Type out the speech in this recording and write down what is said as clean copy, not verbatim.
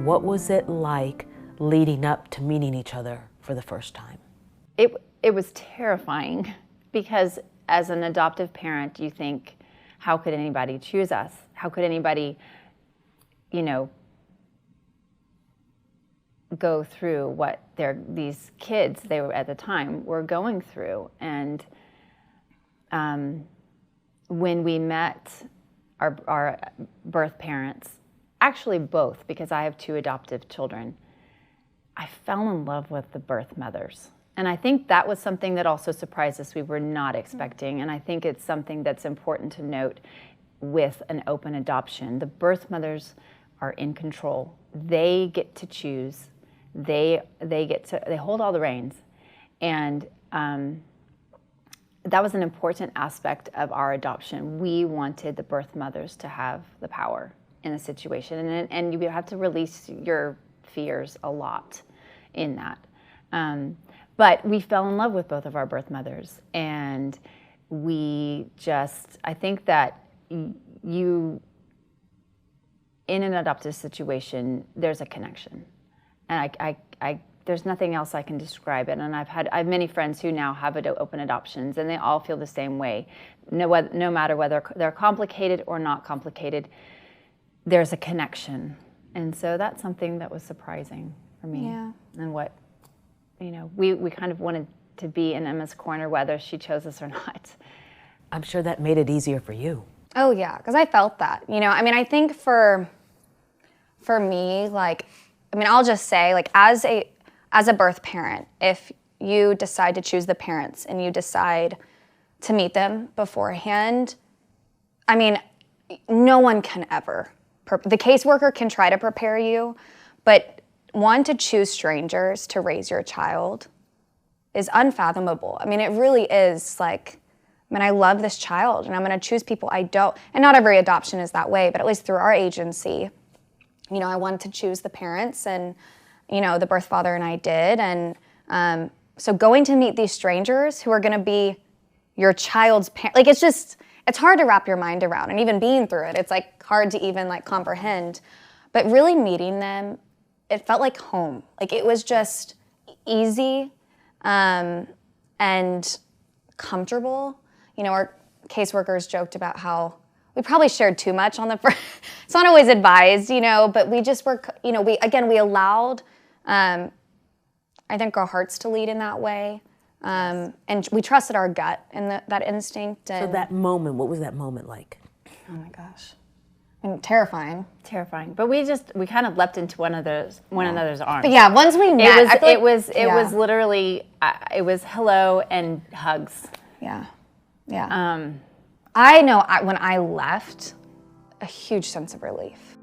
What was it like leading up to meeting each other for the first time? It was terrifying because as an adoptive parent, you think, how could anybody choose us? How could anybody, go through what these kids, they were at the time, were going through? And when we met our birth parents, actually both, because I have 2 adoptive children, I fell in love with the birth mothers. And I think that was something that also surprised us, we were not expecting. And I think it's something that's important to note with an open adoption. The birth mothers are in control. They get to choose. They hold all the reins. And that was an important aspect of our adoption. We wanted the birth mothers to have the power in a situation. And you have to release your fears a lot in that. But we fell in love with both of our birth mothers, and I think that in an adoptive situation, there's a connection. And there's nothing else I can describe it. And I have many friends who now have open adoptions, and they all feel the same way. No matter whether they're complicated or not complicated, there's a connection. And so that's something that was surprising for me. Yeah. And what, we kind of wanted to be in Emma's corner, whether she chose us or not. I'm sure that made it easier for you. Oh yeah, because I felt that. I think for me, I'll just say, as a birth parent, if you decide to choose the parents and you decide to meet them beforehand, no one can ever. The caseworker can try to prepare you, but to choose strangers to raise your child is unfathomable. It really is I love this child and I'm going to choose people I don't. And not every adoption is that way, but at least through our agency, I wanted to choose the parents, and, the birth father and I did. And so going to meet these strangers who are going to be your child's parents, it's hard to wrap your mind around. And even being through it, it's hard to even comprehend. But really meeting them, it felt like home. It was just easy and comfortable. Our caseworkers joked about how we probably shared too much on the first. It's not always advised, but we just were, we allowed, I think, our hearts to lead in that way. And we trusted our gut and that instinct. And so that moment, what was that moment like? Oh my gosh. Terrifying. Terrifying. But we kind of leapt into one another's arms. But yeah, once we met, it was literally, it was hello and hugs. Yeah. Yeah. I know when I left, a huge sense of relief.